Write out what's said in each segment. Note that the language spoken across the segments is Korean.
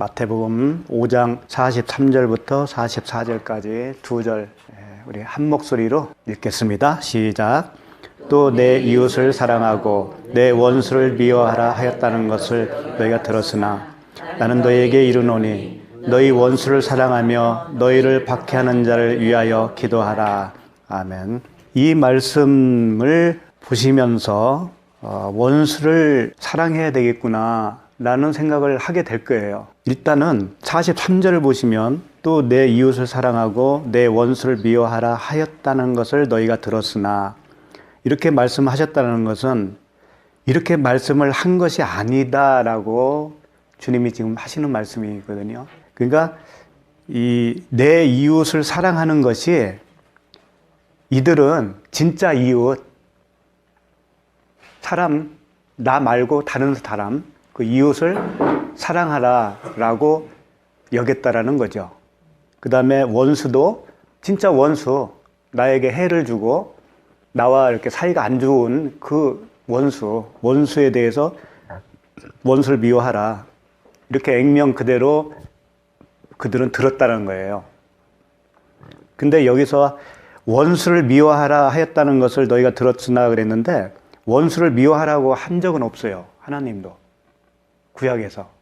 마태복음 5장 43절부터 44절까지 두 절 우리 한 목소리로 읽겠습니다. 시작. 또 내 이웃을 사랑하고 내 원수를 미워하라 하였다는 것을 너희가 들었으나 나는 너희에게 이르노니 너희 원수를 사랑하며 너희를 박해하는 자를 위하여 기도하라. 아멘. 이 말씀을 보시면서 원수를 사랑해야 되겠구나 라는 생각을 하게 될 거예요. 일단은 43절을 보시면 또 내 이웃을 사랑하고 내 원수를 미워하라 하였다는 것을 너희가 들었으나, 이렇게 말씀하셨다는 것은 이렇게 말씀을 한 것이 아니다라고 주님이 지금 하시는 말씀이거든요. 그러니까 이 내 이웃을 사랑하는 것이, 이들은 진짜 이웃, 사람, 나 말고 다른 사람, 그 이웃을 사랑하라라고 여겼다라는 거죠. 그 다음에 원수도 진짜 원수, 나에게 해를 주고 나와 이렇게 사이가 안 좋은 그 원수에 대해서 원수를 미워하라, 이렇게 액면 그대로 그들은 들었다는 거예요. 근데 여기서 원수를 미워하라 하였다는 것을 너희가 들었으나 그랬는데, 원수를 미워하라고 한 적은 없어요. 하나님도 구약에서.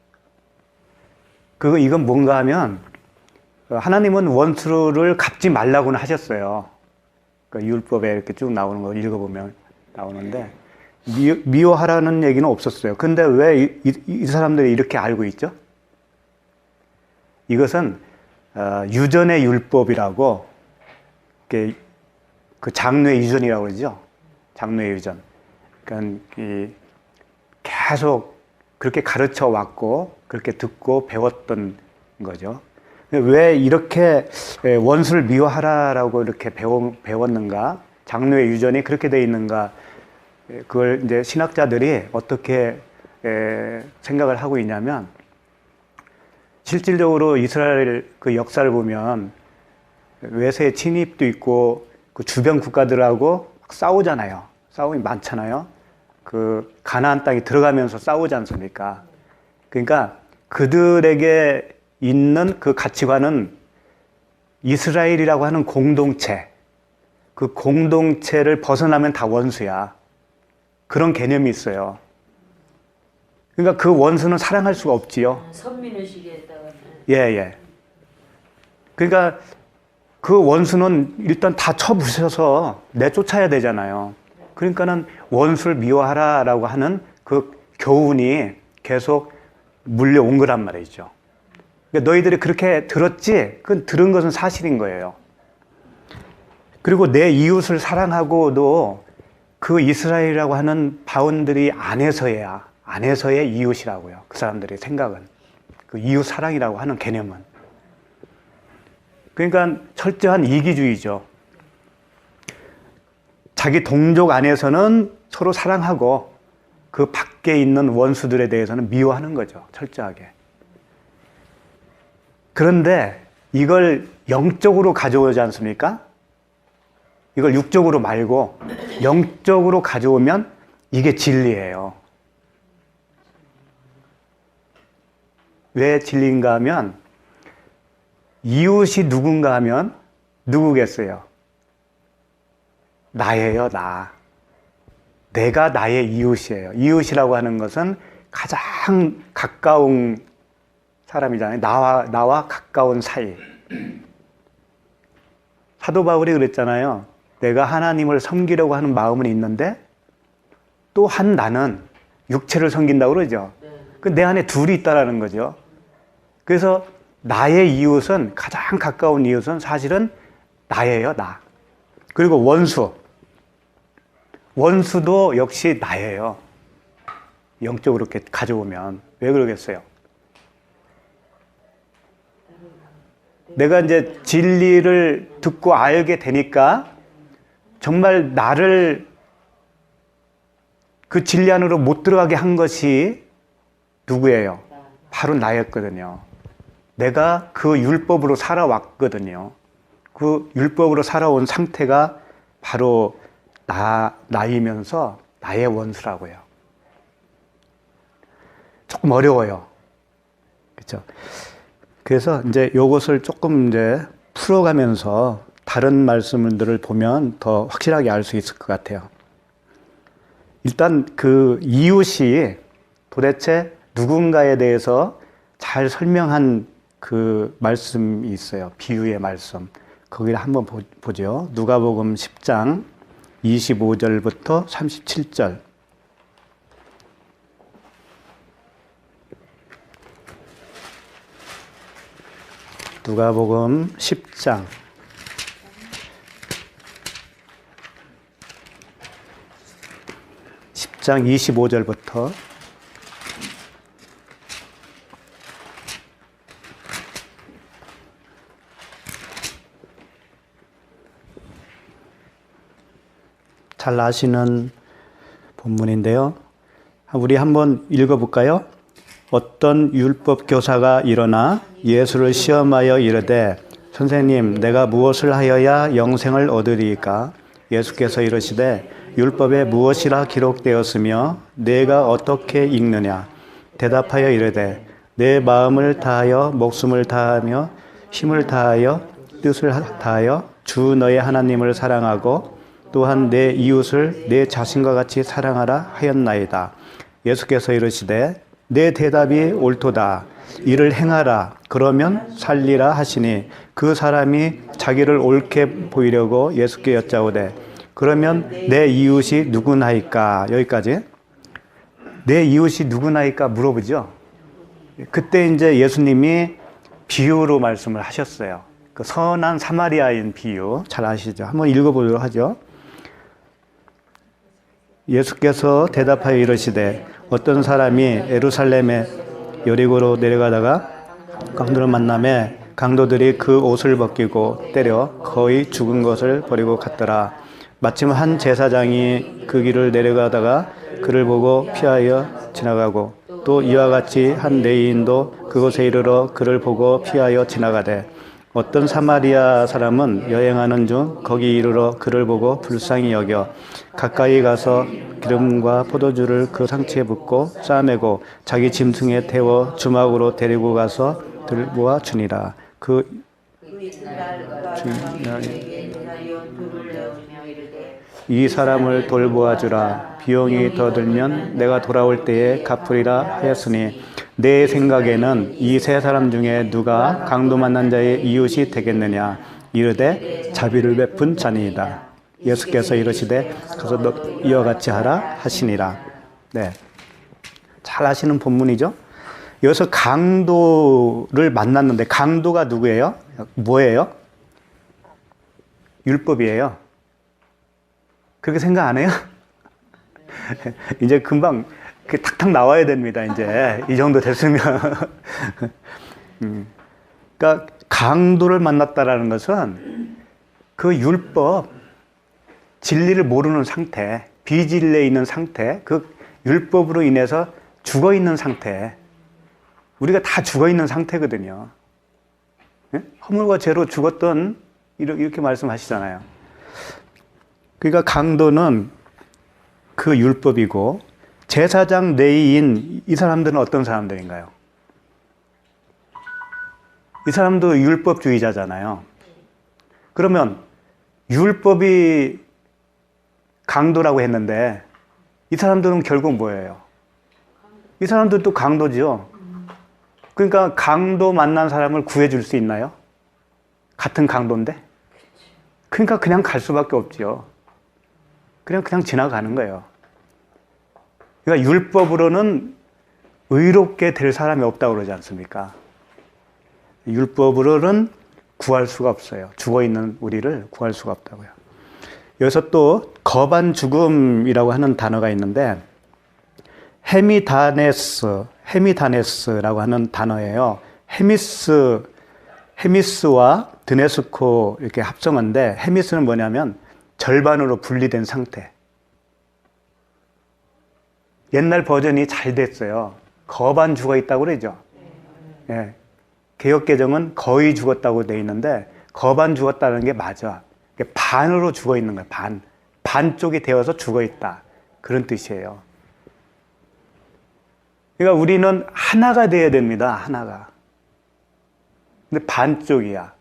이건 뭔가 하면, 하나님은 원수를 갚지 말라고는 하셨어요. 율법에 이렇게 쭉 나오는 거 읽어보면 나오는데, 미워하라는 얘기는 없었어요. 근데 왜 이 사람들이 이렇게 알고 있죠? 이것은 유전의 율법이라고, 그 장뇌 유전이라고 그러죠. 장뇌 유전. 그러니까 계속 그렇게 가르쳐 왔고 그렇게 듣고 배웠던 거죠. 왜 이렇게 원수를 미워하라라고 이렇게 배웠는가? 장뇌 유전이 그렇게 돼 있는가? 그걸 이제 신학자들이 어떻게 생각을 하고 있냐면, 실질적으로 이스라엘 그 역사를 보면 외세 침입도 있고 그 주변 국가들하고 싸우잖아요. 싸움이 많잖아요. 그 가나안 땅에 들어가면서 싸우지 않습니까? 그러니까 그들에게 있는 그 가치관은 이스라엘이라고 하는 공동체, 그 공동체를 벗어나면 다 원수야. 그런 개념이 있어요. 그러니까 그 원수는 사랑할 수가 없지요. 선민의식에 했다가. 예. 그러니까 그 원수는 일단 다 쳐부셔서 내쫓아야 되잖아요. 그러니까는 원수를 미워하라라고 하는 그 교훈이 계속 물려온 거란 말이죠. 그러니까 너희들이 그렇게 들었지? 그 들은 것은 사실인 거예요. 그리고 내 이웃을 사랑하고도 그 이스라엘이라고 하는 바운드리 안에서의 이웃이라고요. 그 사람들의 생각은. 그 이웃 사랑이라고 하는 개념은. 그러니까 철저한 이기주의죠. 자기 동족 안에서는 서로 사랑하고 그 밖에 있는 원수들에 대해서는 미워하는 거죠. 철저하게. 그런데 이걸 영적으로 가져오지 않습니까? 이걸 육적으로 말고 영적으로 가져오면 이게 진리예요. 왜 진리인가 하면, 이웃이 누군가 하면 누구겠어요? 나예요, 나. 내가 나의 이웃이에요. 이웃이라고 하는 것은 가장 가까운 사람이잖아요. 나와 가까운 사이. 사도 바울이 그랬잖아요. 내가 하나님을 섬기려고 하는 마음은 있는데 또 한 나는 육체를 섬긴다고 그러죠. 내 안에 둘이 있다라는 거죠. 그래서 나의 이웃은, 가장 가까운 이웃은 사실은 나예요, 나. 그리고 원수도 역시 나예요. 영적으로 이렇게 가져오면. 왜 그러겠어요? 내가 이제 진리를 듣고 알게 되니까 정말 나를 그 진리 안으로 못 들어가게 한 것이 누구예요? 바로 나였거든요. 내가 그 율법으로 살아왔거든요. 그 율법으로 살아온 상태가 바로 나이면서 나의 원수라고요. 조금 어려워요. 그렇죠? 그래서 이제 요것을 조금 이제 풀어가면서 다른 말씀들을 보면 더 확실하게 알 수 있을 것 같아요. 일단 그 이웃이 도대체 누군가에 대해서 잘 설명한 그 말씀이 있어요. 비유의 말씀. 거기를 한번 보죠. 누가복음 10장 25절부터 37절. 누가복음 10장 25절부터 잘 아시는 본문인데요. 우리 한번 읽어볼까요? 어떤 율법 교사가 일어나 예수를 시험하여 이르되 선생님 내가 무엇을 하여야 영생을 얻으리이까? 예수께서 이르시되 율법에 무엇이라 기록되었으며 내가 어떻게 읽느냐? 대답하여 이르되 내 마음을 다하여 목숨을 다하며 힘을 다하여 뜻을 다하여 주 너의 하나님을 사랑하고 또한 내 이웃을 내 자신과 같이 사랑하라 하였나이다. 예수께서 이르시되 내 대답이 옳도다. 이를 행하라. 그러면 살리라 하시니 그 사람이 자기를 옳게 보이려고 예수께 여짜오되 그러면 내 이웃이 누구나이까? 여기까지. 내 이웃이 누구나이까 물어보죠. 그때 이제 예수님이 비유로 말씀을 하셨어요. 그 선한 사마리아인 비유 잘 아시죠? 한번 읽어보도록 하죠. 예수께서 대답하여 이르시되 어떤 사람이 예루살렘에 여리고로 내려가다가 강도를 만나매 강도들이 그 옷을 벗기고 때려 거의 죽은 것을 버리고 갔더라. 마침 한 제사장이 그 길을 내려가다가 그를 보고 피하여 지나가고 또 이와 같이 한 레위인도 그곳에 이르러 그를 보고 피하여 지나가되 어떤 사마리아 사람은 여행하는 중 거기 이르러 그를 보고 불쌍히 여겨 가까이 가서 기름과 포도주를 그 상처에 붓고 싸매고 자기 짐승에 태워 주막으로 데리고 가서 들보아 주니라. 이 사람을 돌보아 주라. 비용이 더 들면 내가 돌아올 때에 갚으리라 하였으니 내 생각에는 이 세 사람 중에 누가 강도 만난 자의 이웃이 되겠느냐? 이르되 자비를 베푼 자니이다. 예수께서 이르시되 가서 너 이와 같이 하라 하시니라. 네, 잘 아시는 본문이죠. 여기서 강도를 만났는데 강도가 누구예요? 뭐예요? 율법이에요. 그렇게 생각 안 해요? 이제 금방 탁탁 나와야 됩니다. 이제 이 정도 됐으면. 그러니까 강도를 만났다라는 것은 그 율법, 진리를 모르는 상태, 비진리에 있는 상태, 그 율법으로 인해서 죽어 있는 상태. 우리가 다 죽어 있는 상태거든요. 허물과 죄로 죽었던 이렇게 말씀하시잖아요. 그러니까 강도는 그 율법이고 제사장 레위인 이 사람들은 어떤 사람들인가요? 이 사람도 율법주의자잖아요. 그러면 율법이 강도라고 했는데 이 사람들은 결국 뭐예요? 이 사람들도 강도죠. 그러니까 강도 만난 사람을 구해줄 수 있나요? 같은 강도인데? 그러니까 그냥 갈 수밖에 없죠. 그냥 지나가는 거예요. 그러니까 율법으로는 의롭게 될 사람이 없다고 그러지 않습니까? 율법으로는 구할 수가 없어요. 죽어있는 우리를 구할 수가 없다고요. 여기서 또 거반 죽음이라고 하는 단어가 있는데 헤미다네스라고 하는 단어예요. 헤미스와 드네스코 이렇게 합성어인데 헤미스는 뭐냐면 절반으로 분리된 상태. 옛날 버전이 잘 됐어요. 거반 죽어 있다고 그러죠. 예. 개역개정은 거의 죽었다고 돼 있는데 거반 죽었다는 게 맞아. 반으로 죽어 있는 거야. 반 쪽이 되어서 죽어 있다. 그런 뜻이에요. 그러니까 우리는 하나가 돼야 됩니다. 하나가. 근데 반쪽이야.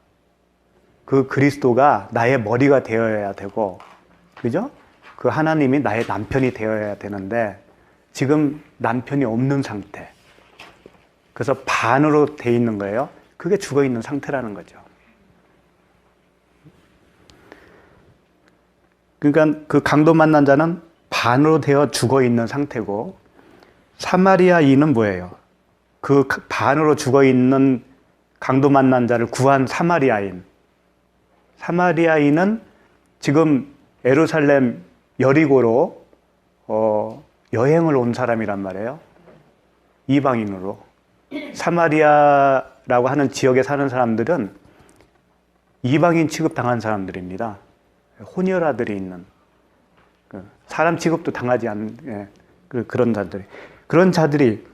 그 그리스도가 나의 머리가 되어야 되고, 그죠? 그 하나님이 나의 남편이 되어야 되는데 지금 남편이 없는 상태. 그래서 반으로 돼 있는 거예요. 그게 죽어 있는 상태라는 거죠. 그러니까 그 강도 만난 자는 반으로 되어 죽어 있는 상태고, 사마리아인은 뭐예요? 그 반으로 죽어 있는 강도 만난 자를 구한 사마리아인. 사마리아인은 지금 예루살렘 여리고로 여행을 온 사람이란 말이에요. 이방인으로. 사마리아라고 하는 지역에 사는 사람들은 이방인 취급당한 사람들입니다. 혼혈아들이 있는, 사람 취급도 당하지 않는 그런 자들이. 그런 자들이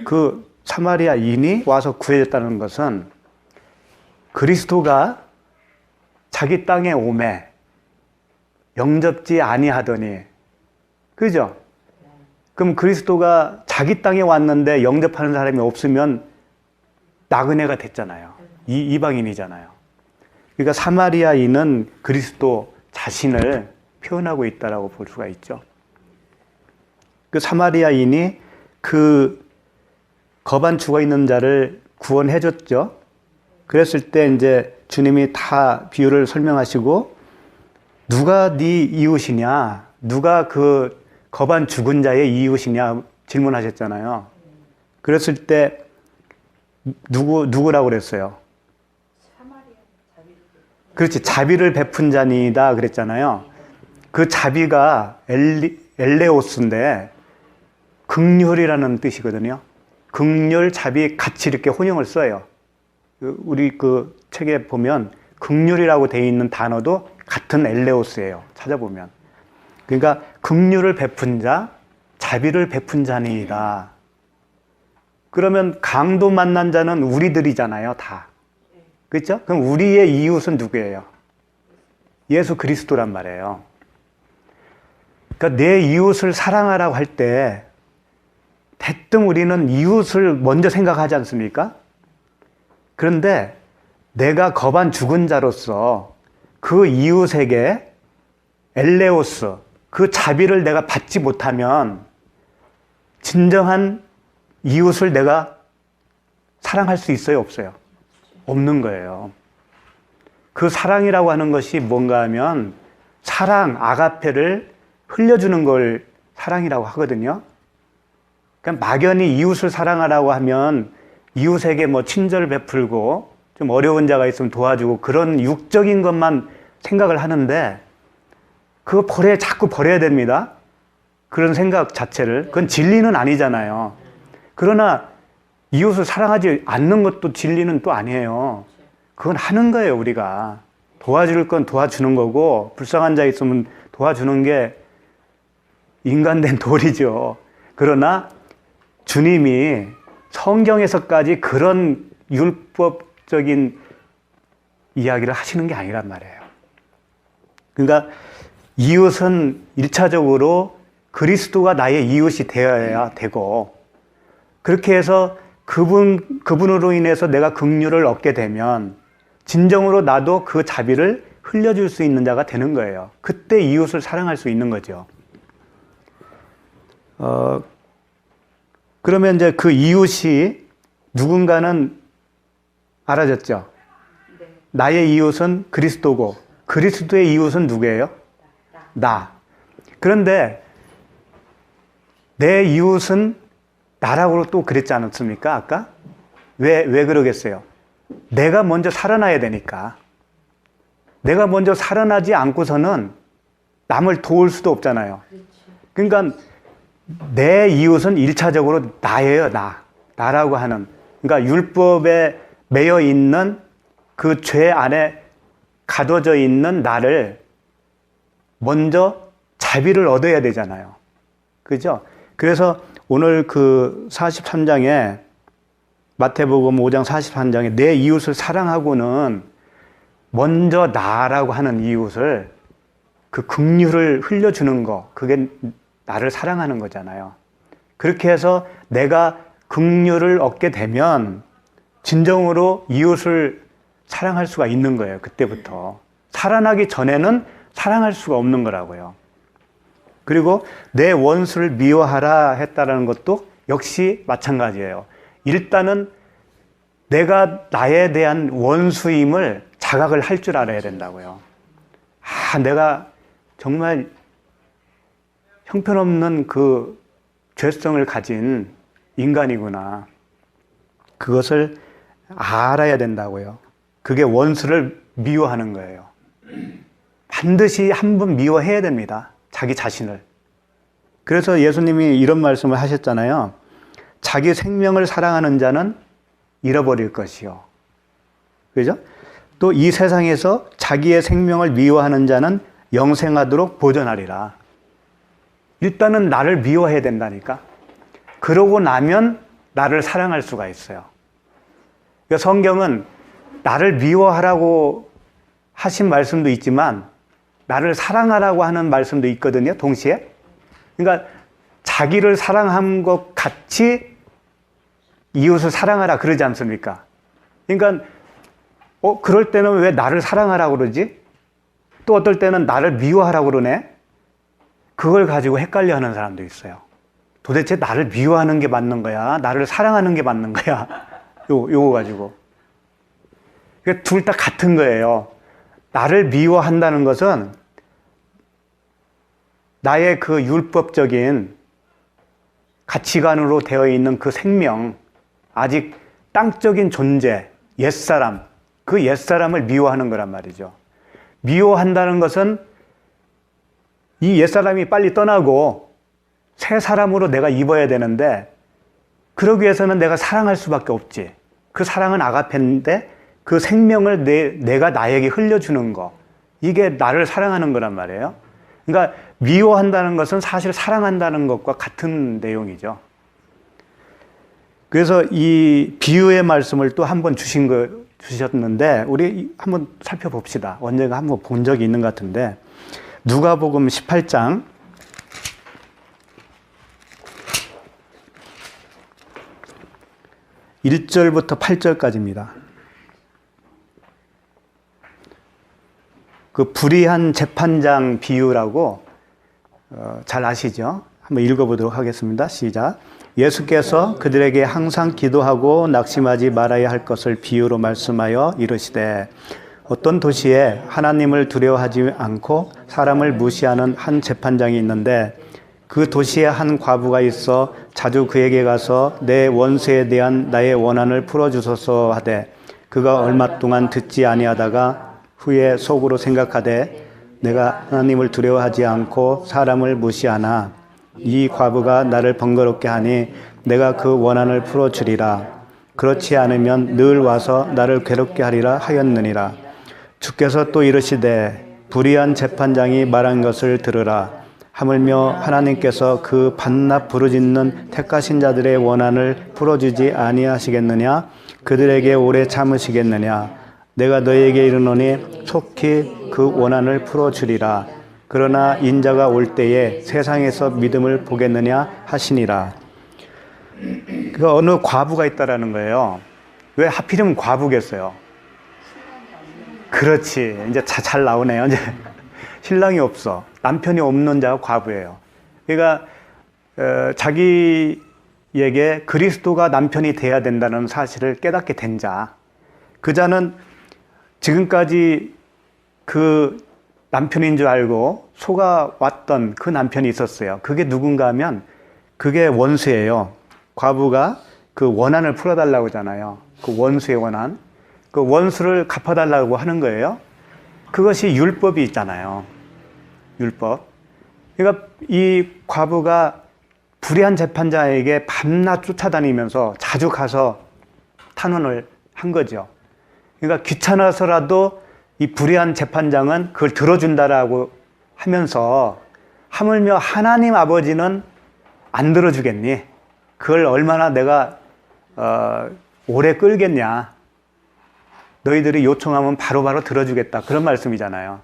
그 사마리아인이 와서 구해졌다는 것은 그리스도가 자기 땅에 오매 영접지 아니하더니, 그죠? 그럼 그리스도가 자기 땅에 왔는데 영접하는 사람이 없으면 나그네가 됐잖아요. 이방인이잖아요. 그러니까 사마리아인은 그리스도 자신을 표현하고 있다라고 볼 수가 있죠. 그 사마리아인이 그 거반 죽어 있는 자를 구원해 줬죠. 그랬을 때 이제 주님이 다 비유를 설명하시고, 누가 네 이웃이냐? 누가 그 거반 죽은 자의 이웃이냐? 질문하셨잖아요. 그랬을 때 누구라고 그랬어요? 그렇지, 자비를 베푼 자니다 그랬잖아요. 그 자비가 엘레오스인데 긍휼이라는 뜻이거든요. 긍휼, 자비 같이 이렇게 혼용을 써요. 우리 그 책에 보면 긍휼이라고 되어 있는 단어도 같은 엘레오스예요. 찾아보면. 그러니까 긍휼을 베푼 자, 자비를 베푼 자니이다. 그러면 강도 만난 자는 우리들이잖아요, 다. 그렇죠? 그럼 우리의 이웃은 누구예요? 예수 그리스도란 말이에요. 그러니까 내 이웃을 사랑하라고 할 때 대뜸 우리는 이웃을 먼저 생각하지 않습니까? 그런데 내가 거반 죽은 자로서 그 이웃에게 엘레오스, 그 자비를 내가 받지 못하면 진정한 이웃을 내가 사랑할 수 있어요, 없어요? 없는 거예요. 그 사랑이라고 하는 것이 뭔가 하면 사랑, 아가페를 흘려주는 걸 사랑이라고 하거든요. 그러니까 막연히 이웃을 사랑하라고 하면 이웃에게 뭐 친절 베풀고 좀 어려운 자가 있으면 도와주고 그런 육적인 것만 생각을 하는데, 그거 자꾸 버려야 됩니다. 그런 생각 자체를. 그건 진리는 아니잖아요. 그러나 이웃을 사랑하지 않는 것도 진리는 또 아니에요. 그건 하는 거예요, 우리가. 도와줄 건 도와주는 거고, 불쌍한 자 있으면 도와주는 게 인간된 도리죠. 그러나 주님이 성경에서까지 그런 율법적인 이야기를 하시는 게 아니란 말이에요. 그러니까 이웃은 1차적으로 그리스도가 나의 이웃이 되어야 되고, 그렇게 해서 그분으로 인해서 내가 긍휼을 얻게 되면 진정으로 나도 그 자비를 흘려줄 수 있는 자가 되는 거예요. 그때 이웃을 사랑할 수 있는 거죠. 그러면 이제 그 이웃이 누군가는 알아졌죠. 나의 이웃은 그리스도고, 그리스도의 이웃은 누구예요? 나. 그런데 내 이웃은 나라고 또 그랬지 않았습니까? 아까? 왜 그러겠어요? 내가 먼저 살아나야 되니까. 내가 먼저 살아나지 않고서는 남을 도울 수도 없잖아요. 그러니까 내 이웃은 1차적으로 나예요, 나라고 하는. 그러니까 율법에 매여 있는 그 죄 안에 가둬져 있는 나를 먼저 자비를 얻어야 되잖아요. 그죠? 그래서 오늘 그 43장에, 마태복음 5장 43장에 내 이웃을 사랑하고는 먼저 나라고 하는 이웃을, 그 긍휼을 흘려주는 거, 그게 나를 사랑하는 거잖아요. 그렇게 해서 내가 긍휼을 얻게 되면 진정으로 이웃을 사랑할 수가 있는 거예요. 그때부터. 살아나기 전에는 사랑할 수가 없는 거라고요. 그리고 내 원수를 미워하라 했다라는 것도 역시 마찬가지예요. 일단은 내가 나에 대한 원수임을 자각을 할 줄 알아야 된다고요. 아, 내가 정말 형편없는 그 죄성을 가진 인간이구나. 그것을 알아야 된다고요. 그게 원수를 미워하는 거예요. 반드시 한 번 미워해야 됩니다. 자기 자신을. 그래서 예수님이 이런 말씀을 하셨잖아요. 자기 생명을 사랑하는 자는 잃어버릴 것이요. 그죠? 또 이 세상에서 자기의 생명을 미워하는 자는 영생하도록 보존하리라. 일단은 나를 미워해야 된다니까. 그러고 나면 나를 사랑할 수가 있어요. 그러니까 성경은 나를 미워하라고 하신 말씀도 있지만 나를 사랑하라고 하는 말씀도 있거든요. 동시에. 그러니까 자기를 사랑한 것 같이 이웃을 사랑하라 그러지 않습니까? 그러니까 그럴 때는 왜 나를 사랑하라고 그러지? 또 어떨 때는 나를 미워하라고 그러네? 그걸 가지고 헷갈려하는 사람도 있어요. 도대체 나를 미워하는 게 맞는 거야? 나를 사랑하는 게 맞는 거야? 요거 가지고. 그러니까 둘 다 같은 거예요. 나를 미워한다는 것은 나의 그 율법적인 가치관으로 되어 있는 그 생명, 아직 땅적인 존재, 옛사람, 그 옛사람을 미워하는 거란 말이죠. 미워한다는 것은 이 옛사람이 빨리 떠나고 새 사람으로 내가 입어야 되는데 그러기 위해서는 내가 사랑할 수밖에 없지. 그 사랑은 아가페인데 그 생명을 내가 나에게 흘려주는 거. 이게 나를 사랑하는 거란 말이에요. 그러니까 미워한다는 것은 사실 사랑한다는 것과 같은 내용이죠. 그래서 이 비유의 말씀을 또 한 번 주셨는데 우리 한번 살펴봅시다. 언젠가 한번 본 적이 있는 것 같은데 누가복음 18장 1절부터 8절까지입니다. 그 불의한 재판장 비유라고 잘 아시죠? 한번 읽어보도록 하겠습니다. 시작. 예수께서 그들에게 항상 기도하고 낙심하지 말아야 할 것을 비유로 말씀하여 이르시되 어떤 도시에 하나님을 두려워하지 않고 사람을 무시하는 한 재판장이 있는데 그 도시에 한 과부가 있어 자주 그에게 가서 내 원수에 대한 나의 원한을 풀어주소서 하되 그가 얼마 동안 듣지 아니하다가 후에 속으로 생각하되 내가 하나님을 두려워하지 않고 사람을 무시하나 이 과부가 나를 번거롭게 하니 내가 그 원한을 풀어주리라. 그렇지 않으면 늘 와서 나를 괴롭게 하리라 하였느니라. 주께서 또 이르시되 불의한 재판장이 말한 것을 들으라. 하물며 하나님께서 그 반납 부르짖는 택하신 자들의 원한을 풀어주지 아니하시겠느냐? 그들에게 오래 참으시겠느냐? 내가 너희에게 이르노니 속히 그 원한을 풀어주리라. 그러나 인자가 올 때에 세상에서 믿음을 보겠느냐 하시니라. 그 어느 과부가 있다라는 거예요. 왜 하필이면 과부겠어요? 그렇지. 이제 잘 나오네요. 이제 신랑이 없어. 남편이 없는 자가 과부예요. 그러니까 자기에게 그리스도가 남편이 돼야 된다는 사실을 깨닫게 된 자. 그 자는 지금까지 그 남편인 줄 알고 속아왔던 그 남편이 있었어요. 그게 누군가 하면 그게 원수예요. 과부가 그 원한을 풀어달라고 하잖아요. 그 원수의 원한. 그 원수를 갚아달라고 하는 거예요. 그것이 율법이 있잖아요. 율법. 그러니까 이 과부가 불의한 재판장에게 밤낮 쫓아다니면서 자주 가서 탄원을 한 거죠. 그러니까 귀찮아서라도 이 불의한 재판장은 그걸 들어준다라고 하면서 하물며 하나님 아버지는 안 들어주겠니? 그걸 얼마나 내가 오래 끌겠냐? 너희들이 요청하면 바로바로 들어주겠다. 그런 말씀이잖아요.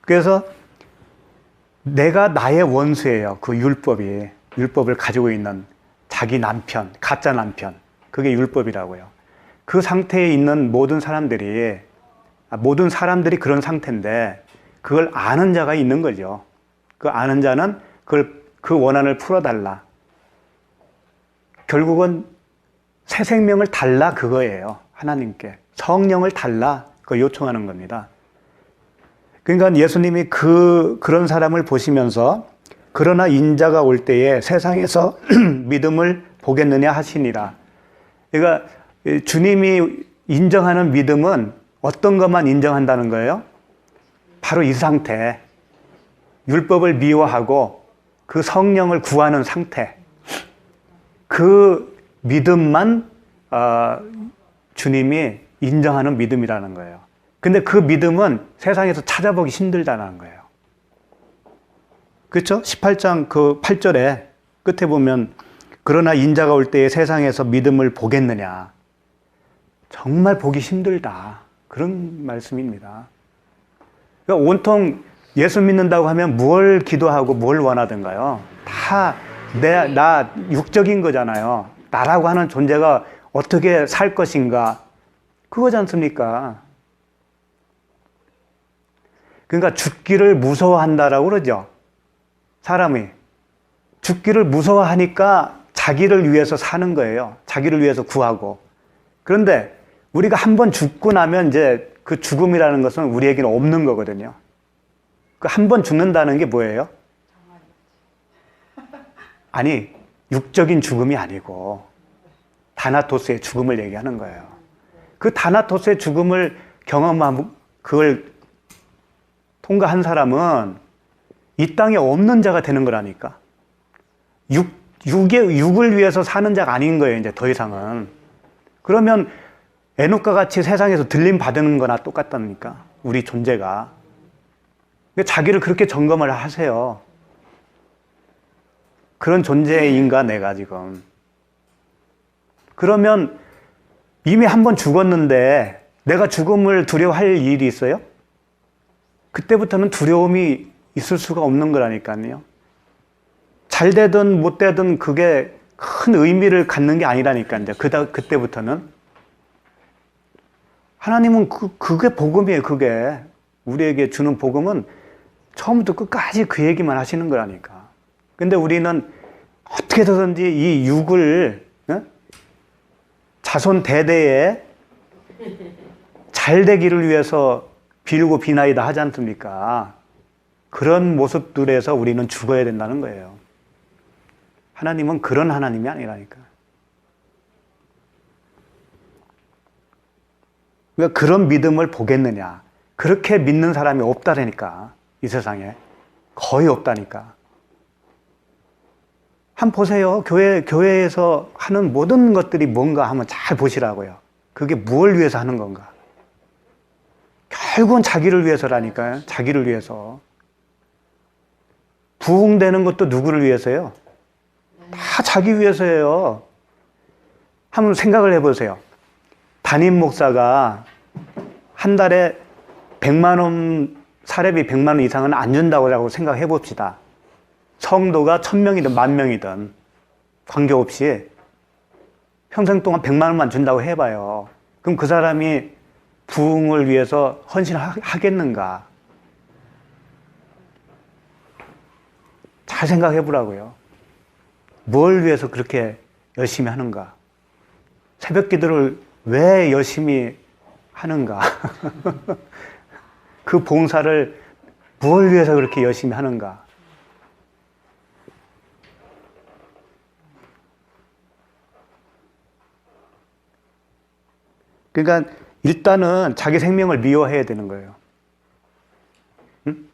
그래서 내가 나의 원수예요. 그 율법을 가지고 있는 자기 남편, 가짜 남편. 그게 율법이라고요. 그 상태에 있는 모든 사람들이 그런 상태인데 그걸 아는 자가 있는 거죠. 그 아는 자는 그 원한을 풀어달라. 결국은 새 생명을 달라 그거예요. 하나님께. 성령을 달라. 그거 요청하는 겁니다. 그러니까 예수님이 그런 사람을 보시면서 그러나 인자가 올 때에 세상에서 믿음을 보겠느냐 하시니라. 그러니까 주님이 인정하는 믿음은 어떤 것만 인정한다는 거예요? 바로 이 상태. 율법을 미워하고 그 성령을 구하는 상태. 그 믿음만 주님이 인정하는 믿음이라는 거예요. 근데 그 믿음은 세상에서 찾아보기 힘들다는 거예요. 그렇죠? 18장 그 8절에 끝에 보면 그러나 인자가 올 때에 세상에서 믿음을 보겠느냐. 정말 보기 힘들다. 그런 말씀입니다. 그러니까 온통 예수 믿는다고 하면 뭘 기도하고 뭘 원하든가요? 다 나 육적인 거잖아요. 나라고 하는 존재가 어떻게 살 것인가. 그거지 않습니까? 그러니까 죽기를 무서워한다라고 그러죠. 사람이. 죽기를 무서워하니까 자기를 위해서 사는 거예요. 자기를 위해서 구하고. 그런데 우리가 한번 죽고 나면 이제 그 죽음이라는 것은 우리에게는 없는 거거든요. 그 한 번 죽는다는 게 뭐예요? 아니, 육적인 죽음이 아니고 다나토스의 죽음을 얘기하는 거예요. 그 다나토스의 죽음을 경험하고 그걸 통과한 사람은 이 땅에 없는 자가 되는 거라니까. 육을 위해서 사는 자가 아닌 거예요, 이제 더 이상은. 그러면 에녹과 같이 세상에서 들림 받는 거나 똑같다니까, 우리 존재가. 자기를 그렇게 점검을 하세요. 그런 존재인가, 내가 지금. 그러면 이미 한 번 죽었는데 내가 죽음을 두려워할 일이 있어요? 그때부터는 두려움이 있을 수가 없는 거라니까요. 잘 되든 못 되든 그게 큰 의미를 갖는 게 아니라니까요. 그때부터는. 하나님은 그게 복음이에요, 그게. 우리에게 주는 복음은 처음부터 끝까지 그 얘기만 하시는 거라니까. 근데 우리는 어떻게든지 이 육을 자손 대대에 잘 되기를 위해서 빌고 비나이다 하지 않습니까? 그런 모습들에서 우리는 죽어야 된다는 거예요. 하나님은 그런 하나님이 아니라니까. 그러니까 그런 믿음을 보겠느냐. 그렇게 믿는 사람이 없다라니까. 이 세상에. 거의 없다니까. 한번 보세요. 교회에서 하는 모든 것들이 뭔가 한번 잘 보시라고요. 그게 무엇을 위해서 하는 건가? 결국은 자기를 위해서라니까요. 자기를 위해서. 부흥되는 것도 누구를 위해서요? 다 자기 위해서예요. 한번 생각을 해보세요. 담임 목사가 한 달에 100만 원, 사례비 100만 원 이상은 안 준다고 생각해 봅시다. 성도가 1000명이든 10,000명이든 관계없이 평생 동안 100만 원만 준다고 해봐요. 그럼 그 사람이 부흥을 위해서 헌신하겠는가? 잘 생각해 보라고요. 뭘 위해서 그렇게 열심히 하는가? 새벽 기도를 왜 열심히 하는가? 그 봉사를 뭘 위해서 그렇게 열심히 하는가? 그러니까 일단은 자기 생명을 미워해야 되는 거예요. 응?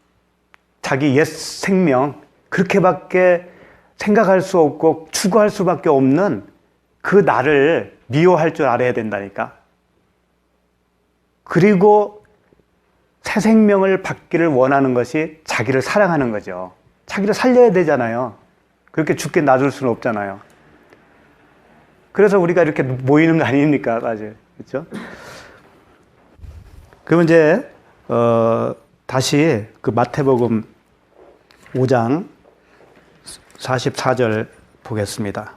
자기 옛 생명, 그렇게밖에 생각할 수 없고 추구할 수밖에 없는 그 나를 미워할 줄 알아야 된다니까. 그리고 새 생명을 받기를 원하는 것이 자기를 사랑하는 거죠. 자기를 살려야 되잖아요. 그렇게 죽게 놔둘 수는 없잖아요. 그래서 우리가 이렇게 모이는 거 아닙니까? 맞아요. 그렇죠? 그럼 이제 다시 그 마태복음 5장 44절 보겠습니다.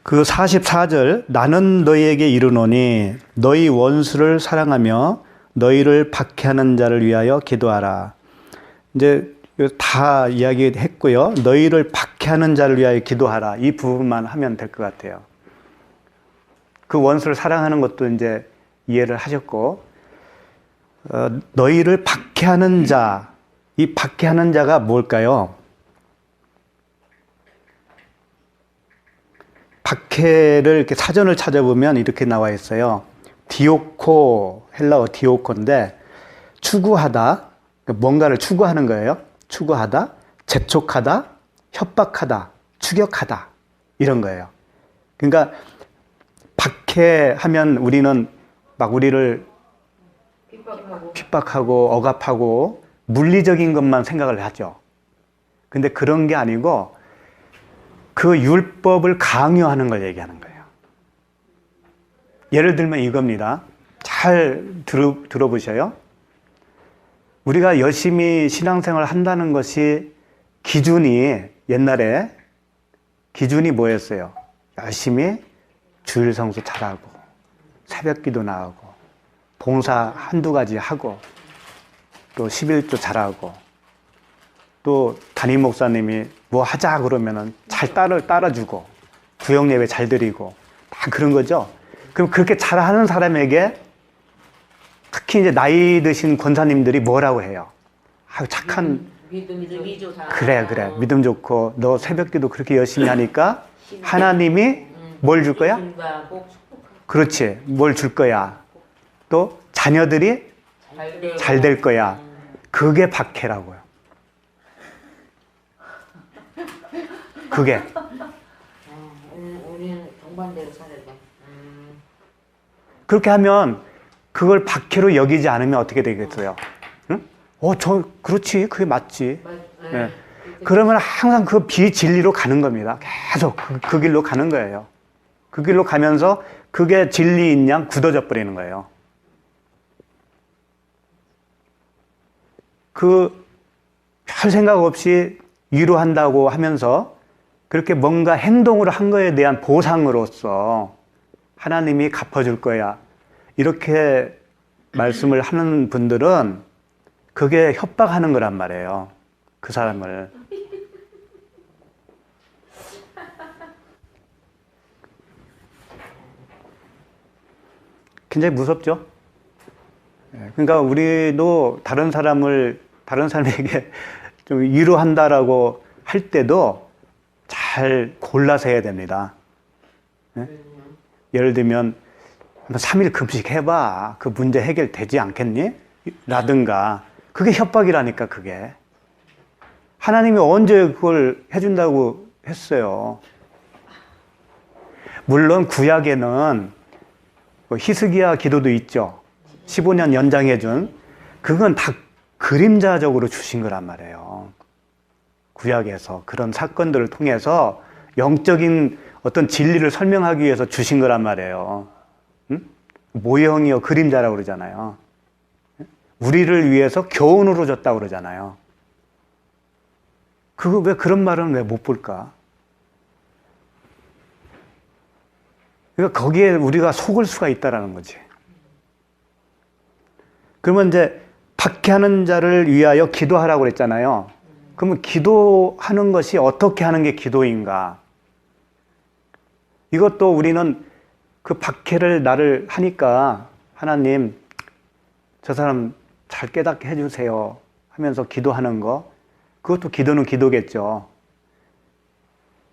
그 44절 나는 너희에게 이르노니 너희 원수를 사랑하며 너희를 박해하는 자를 위하여 기도하라. 이제 다 이야기했고요. 너희를 박해하는 자를 위하여 기도하라. 이 부분만 하면 될 것 같아요. 그 원수를 사랑하는 것도 이제 이해를 하셨고, 너희를 박해하는 자, 이 박해하는 자가 뭘까요? 박해를 이렇게 사전을 찾아보면 이렇게 나와 있어요. 디오코, 헬라어 디오코인데, 추구하다, 뭔가를 추구하는 거예요. 추구하다, 재촉하다, 협박하다, 추격하다, 이런 거예요. 그러니까, 박해하면 우리는 막 우리를 핍박하고 억압하고 물리적인 것만 생각을 하죠. 근데 그런 게 아니고 그 율법을 강요하는 걸 얘기하는 거예요. 예를 들면 이겁니다. 잘 들어보셔요. 우리가 열심히 신앙생활을 한다는 것이 기준이 옛날에 기준이 뭐였어요? 열심히 주일 성수 잘하고 새벽 기도 나가고 봉사 한두 가지 하고 또 11조 잘하고 또 담임 목사님이 뭐 하자 그러면은 잘 따라주고 구역 예배 잘 드리고 다 그런 거죠. 그럼 그렇게 잘하는 사람에게 특히 이제 나이 드신 권사님들이 뭐라고 해요? 아, 착한 믿음이 좋다. 그래 믿음 좋고 너 새벽 기도 그렇게 열심히 하니까 하나님이 뭘 줄 거야? 그렇지. 뭘 줄 거야? 또 자녀들이 잘 될 거야. 그게 박해라고요. 그게. 우리는 정반대로 살아야 돼. 그렇게 하면 그걸 박해로 여기지 않으면 어떻게 되겠어요? 응? 그렇지. 그게 맞지. 네. 그러면 항상 그 비진리로 가는 겁니다. 계속 그 길로 가는 거예요. 그 길로 가면서 그게 진리인 양 굳어져 버리는 거예요. 별 생각 없이 위로한다고 하면서 그렇게 뭔가 행동을 한 거에 대한 보상으로서 하나님이 갚아줄 거야. 이렇게 말씀을 하는 분들은 그게 협박하는 거란 말이에요. 그 사람을. 굉장히 무섭죠? 그러니까 우리도 다른 사람에게 좀 위로한다라고 할 때도 잘 골라서 해야 됩니다. 예를 들면, 3일 금식 해봐. 그 문제 해결되지 않겠니? 라든가. 그게 협박이라니까, 그게. 하나님이 언제 그걸 해준다고 했어요? 물론 구약에는 히스기야 기도도 있죠. 15년 연장해준. 그건 다 그림자적으로 주신 거란 말이에요. 구약에서 그런 사건들을 통해서 영적인 어떤 진리를 설명하기 위해서 주신 거란 말이에요. 응? 모형이요 그림자라고 그러잖아요. 우리를 위해서 교훈으로 줬다고 그러잖아요. 왜 그런 말은 왜 못 볼까? 그러니까 거기에 우리가 속을 수가 있다라는 거지. 그러면 이제 박해하는 자를 위하여 기도하라고 그랬잖아요. 그러면 기도하는 것이 어떻게 하는 게 기도인가? 이것도 우리는 그 박해를 나를 하니까 하나님 저 사람 잘 깨닫게 해주세요 하면서 기도하는 거, 그것도 기도는 기도겠죠.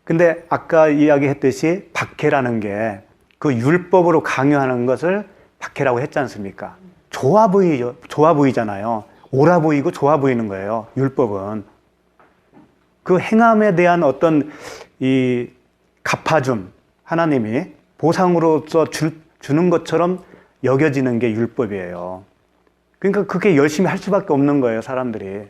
근데 아까 이야기했듯이 박해라는 게 그 율법으로 강요하는 것을 박해라고 했지 않습니까? 좋아 보이잖아요. 옳아 보이고 좋아 보이는 거예요. 율법은. 그 행함에 대한 어떤 이 갚아줌, 하나님이 보상으로서 주는 것처럼 여겨지는 게 율법이에요. 그러니까 그게 열심히 할 수밖에 없는 거예요, 사람들이.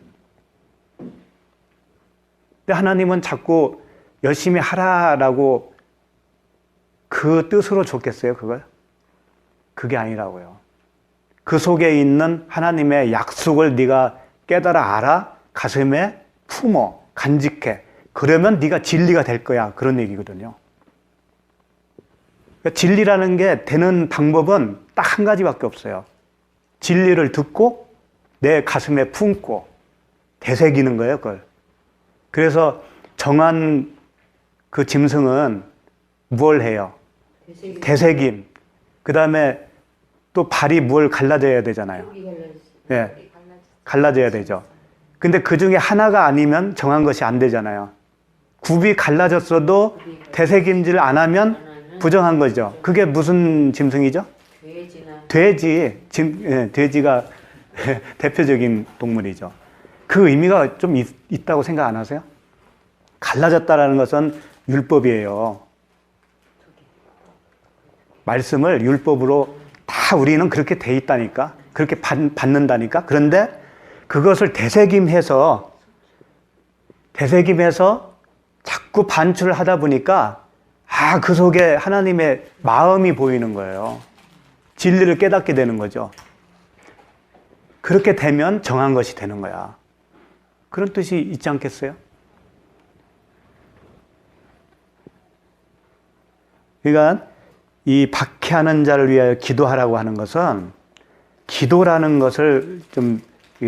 근데 하나님은 자꾸 열심히 하라라고 그 뜻으로 줬겠어요, 그걸? 그게 아니라고요. 그 속에 있는 하나님의 약속을 네가 깨달아 알아, 가슴에 품어, 간직해. 그러면 네가 진리가 될 거야. 그런 얘기거든요. 그러니까 진리라는 게 되는 방법은 딱 한 가지밖에 없어요. 진리를 듣고 내 가슴에 품고 되새기는 거예요, 그걸. 그래서 정한 그 짐승은 뭘 해요? 되새김. 그 다음에 또 발이 뭘 갈라져야 되잖아요. 예, 갈라져야 되죠. 근데 그 중에 하나가 아니면 정한 것이 안 되잖아요. 굽이 갈라졌어도 되새김질 안 하면 부정한 거죠. 그게 무슨 짐승이죠? 돼지. 돼지가 대표적인 동물이죠. 그 의미가 좀 있다고 생각 안 하세요? 갈라졌다라는 것은 율법이에요. 말씀을 율법으로 다 우리는 그렇게 돼 있다니까. 그렇게 받는다니까. 그런데 그것을 되새김해서 자꾸 반출을 하다 보니까 그 속에 하나님의 마음이 보이는 거예요. 진리를 깨닫게 되는 거죠. 그렇게 되면 정한 것이 되는 거야. 그런 뜻이 있지 않겠어요? 그러니까 이 박해하는 자를 위하여 기도하라고 하는 것은 기도라는 것을 좀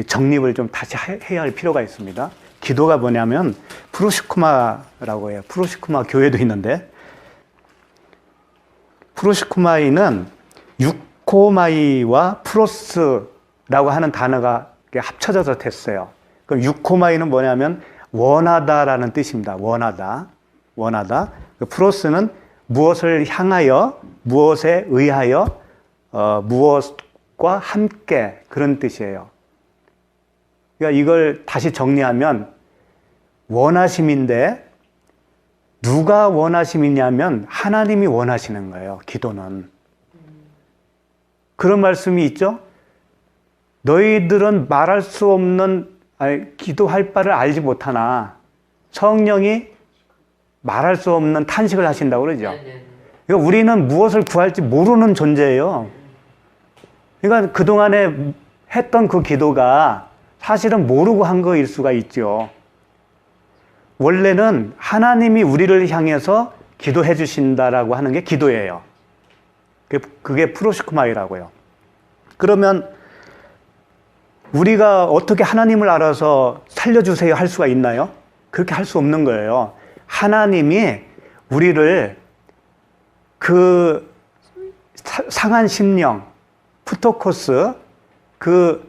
정립을 좀 다시 해야 할 필요가 있습니다. 기도가 뭐냐면 프로시쿠마라고 해요. 프로시쿠마 교회도 있는데 프로시쿠마이는 유코마이와 프로스라고 하는 단어가 합쳐져서 됐어요. 그럼 유코마이는 뭐냐면 원하다라는 뜻입니다. 원하다. 그 프로스는 무엇을 향하여, 무엇에 의하여, 무엇과 함께 그런 뜻이에요. 그러니까 이걸 다시 정리하면 원하심인데 누가 원하심이냐면 하나님이 원하시는 거예요. 기도는. 그런 말씀이 있죠. 너희들은 말할 수 없는 기도할 바를 알지 못하나 성령이 말할 수 없는 탄식을 하신다고 그러죠. 그러니까 우리는 무엇을 구할지 모르는 존재예요. 그러니까 그동안에 했던 그 기도가 사실은 모르고 한 거일 수가 있죠. 원래는 하나님이 우리를 향해서 기도해 주신다라고 하는 게 기도예요. 그게 프로시쿠마이라고요. 그러면 우리가 어떻게 하나님을 알아서 살려주세요 할 수가 있나요? 그렇게 할 수 없는 거예요. 하나님이 우리를 그 상한 심령, 프토코스, 그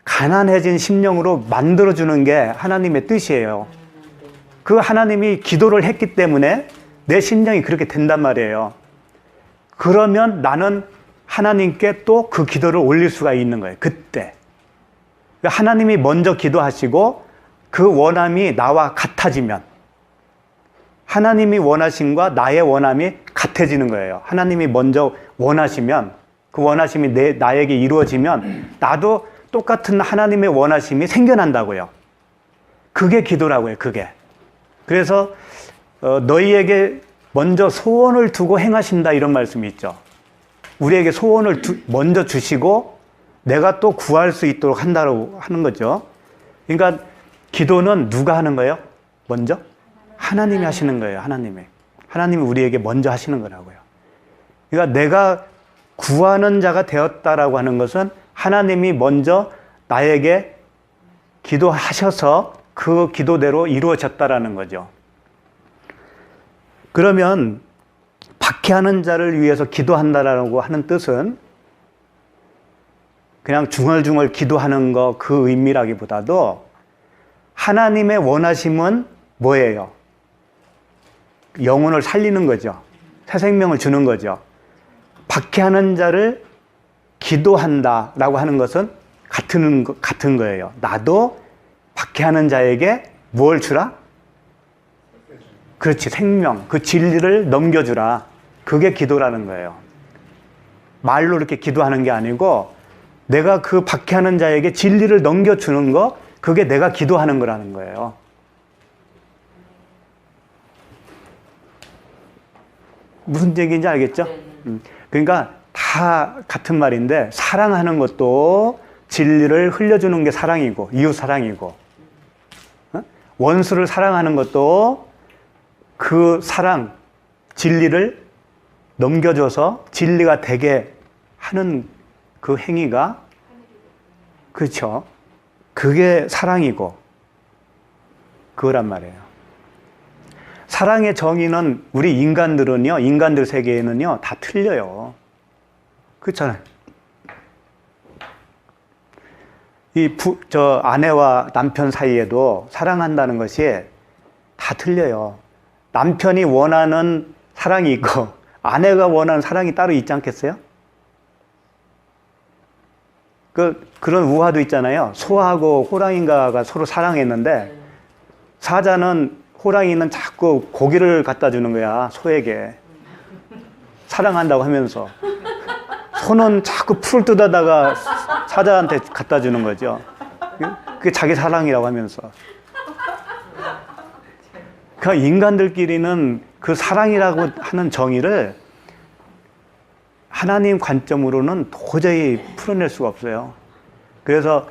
가난해진 심령으로 만들어주는 게 하나님의 뜻이에요. 그 하나님이 기도를 했기 때문에 내 심령이 그렇게 된단 말이에요. 그러면 나는 하나님께 또 그 기도를 올릴 수가 있는 거예요. 그때. 하나님이 먼저 기도하시고 그 원함이 나와 같아지면 하나님이 원하심과 나의 원함이 같아지는 거예요. 하나님이 먼저 원하시면 그 원하심이 나에게 이루어지면 나도 똑같은 하나님의 원하심이 생겨난다고요. 그게 기도라고요. 그게. 그래서 너희에게 먼저 소원을 두고 행하신다 이런 말씀이 있죠. 우리에게 소원을 먼저 주시고 내가 또 구할 수 있도록 한다고 하는 거죠. 그러니까 기도는 누가 하는 거예요? 먼저? 하나님이 하시는 거예요. 하나님이 우리에게 먼저 하시는 거라고요. 그러니까 내가 구하는 자가 되었다라고 하는 것은 하나님이 먼저 나에게 기도하셔서 그 기도대로 이루어졌다라는 거죠. 그러면 박해하는 자를 위해서 기도한다라고 하는 뜻은 그냥 중얼중얼 기도하는 거 그 의미라기보다도 하나님의 원하심은 뭐예요? 영혼을 살리는 거죠. 새 생명을 주는 거죠. 박해하는 자를 기도한다라고 하는 것은 같은 거예요. 나도 박해하는 자에게 뭘 주라? 그렇지, 생명, 그 진리를 넘겨주라. 그게 기도라는 거예요. 말로 이렇게 기도하는 게 아니고 내가 그 박해하는 자에게 진리를 넘겨주는 거, 그게 내가 기도하는 거라는 거예요. 무슨 얘기인지 알겠죠? 그러니까 다 같은 말인데 사랑하는 것도 진리를 흘려주는 게 사랑이고 이웃 사랑이고 원수를 사랑하는 것도 그 사랑, 진리를 넘겨줘서 진리가 되게 하는 그 행위가, 그렇죠. 그게 사랑이고, 그거란 말이에요. 사랑의 정의는 우리 인간들은요, 인간들 세계에는요, 다 틀려요. 그렇잖아요. 저 아내와 남편 사이에도 사랑한다는 것이 다 틀려요. 남편이 원하는 사랑이 있고, 아내가 원하는 사랑이 따로 있지 않겠어요? 그런 우화도 있잖아요. 소하고 호랑이가 서로 사랑했는데, 사자는 호랑이는 자꾸 고기를 갖다 주는 거야, 소에게. 사랑한다고 하면서. 소는 자꾸 풀을 뜯어다가 사자한테 갖다 주는 거죠. 그게 자기 사랑이라고 하면서. 그러니까 인간들끼리는 그 사랑이라고 하는 정의를 하나님 관점으로는 도저히 풀어낼 수가 없어요. 그래서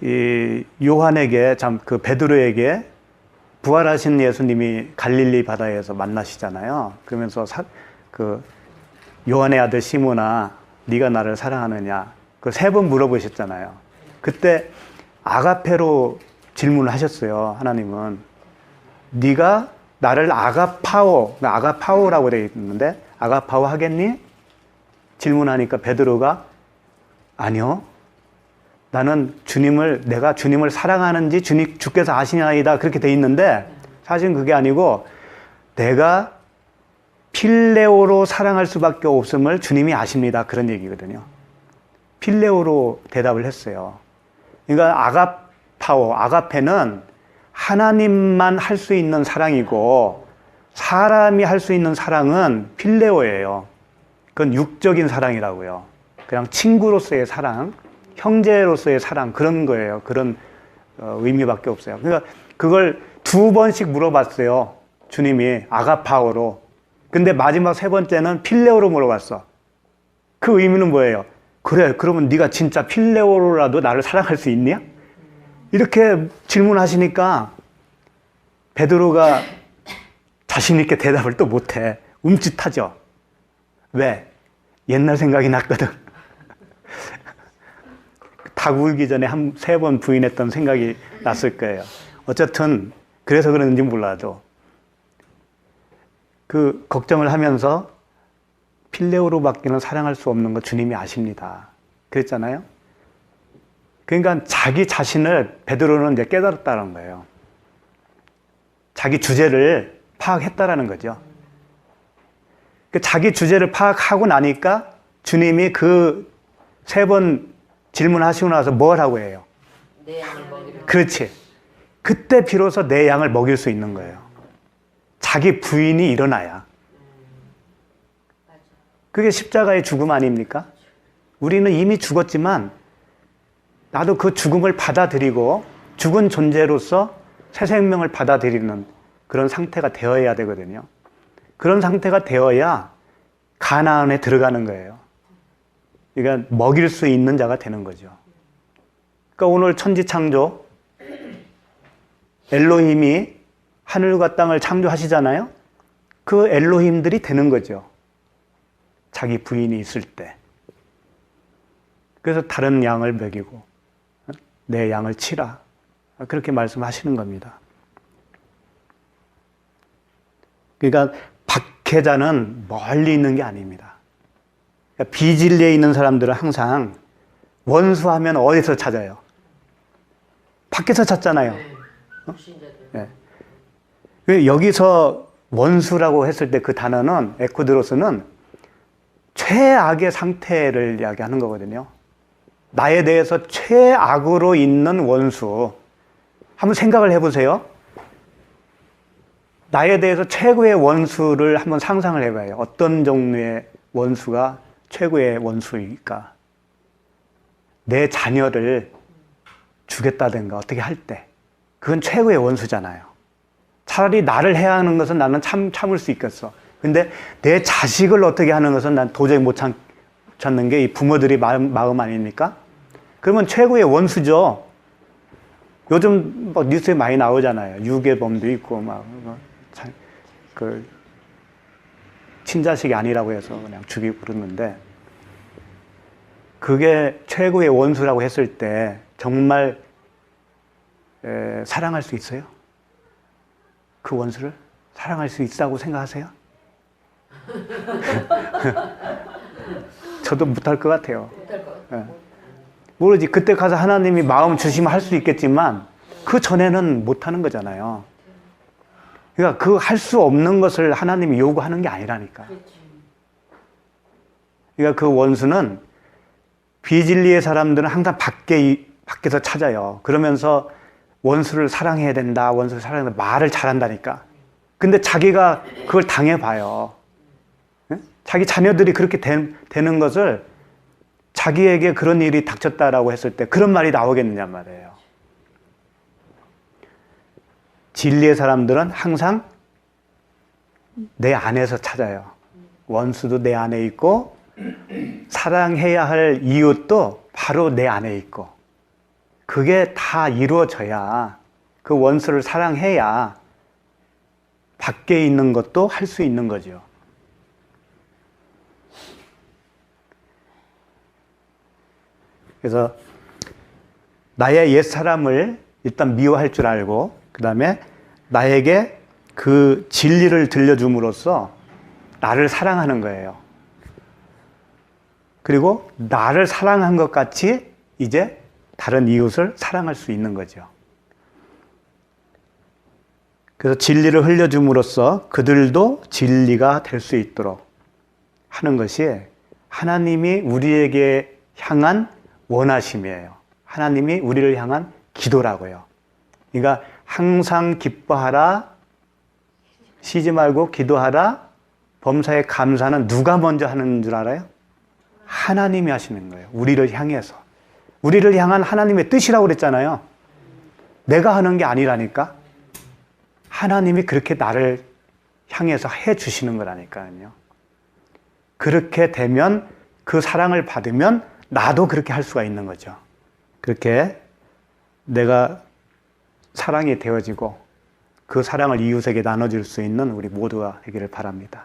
이 요한에게, 그 베드로에게 부활하신 예수님이 갈릴리 바다에서 만나시잖아요. 그러면서 그 요한의 아들 시몬아, 네가 나를 사랑하느냐? 그 3번 물어보셨잖아요. 그때 아가페로 질문을 하셨어요. 하나님은 네가 나를 아가파오라고 되어 있는데 아가파오 하겠니? 질문하니까 베드로가 아니요. 나는 내가 주님을 사랑하는지 주께서 아시나이다 그렇게 돼 있는데 사실은 그게 아니고 내가 필레오로 사랑할 수밖에 없음을 주님이 아십니다. 그런 얘기거든요. 필레오로 대답을 했어요. 그러니까 아가페는 하나님만 할 수 있는 사랑이고 사람이 할 수 있는 사랑은 필레오예요. 그건 육적인 사랑이라고요. 그냥 친구로서의 사랑, 형제로서의 사랑 그런 거예요. 그런 의미밖에 없어요. 그러니까 그걸 2번씩 물어봤어요. 주님이 아가파오로. 근데 마지막 3번째는 필레오로 물어봤어. 그 의미는 뭐예요? 그래, 그러면 네가 진짜 필레오로라도 나를 사랑할 수 있냐? 이렇게 질문하시니까 베드로가 자신 있게 대답을 또 못해. 움찔하죠. 왜? 옛날 생각이 났거든. 닭 울기 전에 3번 부인했던 생각이 났을 거예요. 어쨌든 그래서 그런지 몰라도 그 걱정을 하면서 필레오로밖에는 사랑할 수 없는 거 주님이 아십니다. 그랬잖아요. 그러니까 자기 자신을 베드로는 이제 깨달았다는 거예요. 자기 주제를 파악했다라는 거죠. 자기 주제를 파악하고 나니까 주님이 그 3번 질문하시고 나서 뭘 하고 해요? 내 양을 먹이라. 그렇지. 그때 비로소 내 양을 먹일 수 있는 거예요. 자기 부인이 일어나야. 그게 십자가의 죽음 아닙니까? 우리는 이미 죽었지만 나도 그 죽음을 받아들이고 죽은 존재로서 새 생명을 받아들이는 그런 상태가 되어야 되거든요. 그런 상태가 되어야 가나안에 들어가는 거예요. 그러니까 먹일 수 있는 자가 되는 거죠. 그러니까 오늘 천지창조 엘로힘이 하늘과 땅을 창조하시잖아요. 그 엘로힘들이 되는 거죠. 자기 부인이 있을 때. 그래서 다른 양을 먹이고 내 양을 치라. 그렇게 말씀하시는 겁니다. 그러니까 박해자는 멀리 있는 게 아닙니다. 그러니까 비진리에 있는 사람들은 항상 원수하면 어디서 찾아요? 밖에서 찾잖아요. 네. 여기서 원수라고 했을 때 그 단어는 에쿠드로스는 최악의 상태를 이야기하는 거거든요. 나에 대해서 최악으로 있는 원수. 한번 생각을 해보세요. 나에 대해서 최고의 원수를 한번 상상을 해봐요. 어떤 종류의 원수가 최고의 원수일까? 내 자녀를 주겠다든가 어떻게 할 때. 그건 최고의 원수잖아요. 차라리 나를 해야 하는 것은 나는 참을 수 있겠어. 근데 내 자식을 어떻게 하는 것은 난 도저히 못 참는 게 이 부모들이 마음 아닙니까? 그러면 최고의 원수죠. 요즘 뭐 뉴스에 많이 나오잖아요. 유괴범도 있고 친자식이 아니라고 해서 그냥 죽이고 그러는데, 그게 최고의 원수라고 했을 때 정말 사랑할 수 있어요? 그 원수를 사랑할 수 있다고 생각하세요? 저도 못할 것 같아요. 못할 것 같아. 예. 모르지. 그때 가서 하나님이 마음 주시면 할 수 있겠지만 그 전에는 못하는 거잖아요. 그러니까 그 할 수 없는 것을 하나님이 요구하는 게 아니라니까. 그러니까 그 원수는 비진리의 사람들은 항상 밖에서 찾아요. 그러면서 원수를 사랑해야 된다, 원수를 사랑해야 된다 말을 잘한다니까. 근데 자기가 그걸 당해봐요. 예? 자기 자녀들이 그렇게 되는 것을 자기에게 그런 일이 닥쳤다라고 했을 때 그런 말이 나오겠느냐 말이에요. 진리의 사람들은 항상 내 안에서 찾아요. 원수도 내 안에 있고 사랑해야 할 이웃도 바로 내 안에 있고, 그게 다 이루어져야, 그 원수를 사랑해야 밖에 있는 것도 할 수 있는 거죠. 그래서 나의 옛사람을 일단 미워할 줄 알고, 그 다음에 나에게 그 진리를 들려줌으로써 나를 사랑하는 거예요. 그리고 나를 사랑한 것 같이 이제 다른 이웃을 사랑할 수 있는 거죠. 그래서 진리를 흘려줌으로써 그들도 진리가 될 수 있도록 하는 것이 하나님이 우리에게 향한 원하심이에요. 하나님이 우리를 향한 기도라고요. 그러니까 항상 기뻐하라, 쉬지 말고 기도하라, 범사에 감사는 누가 먼저 하는 줄 알아요? 하나님이 하시는 거예요. 우리를 향해서. 우리를 향한 하나님의 뜻이라고 그랬잖아요. 내가 하는 게 아니라니까. 하나님이 그렇게 나를 향해서 해 주시는 거라니까요. 그렇게 되면, 그 사랑을 받으면 나도 그렇게 할 수가 있는 거죠. 그렇게 내가 사랑이 되어지고 그 사랑을 이웃에게 나눠줄 수 있는 우리 모두가 되기를 바랍니다.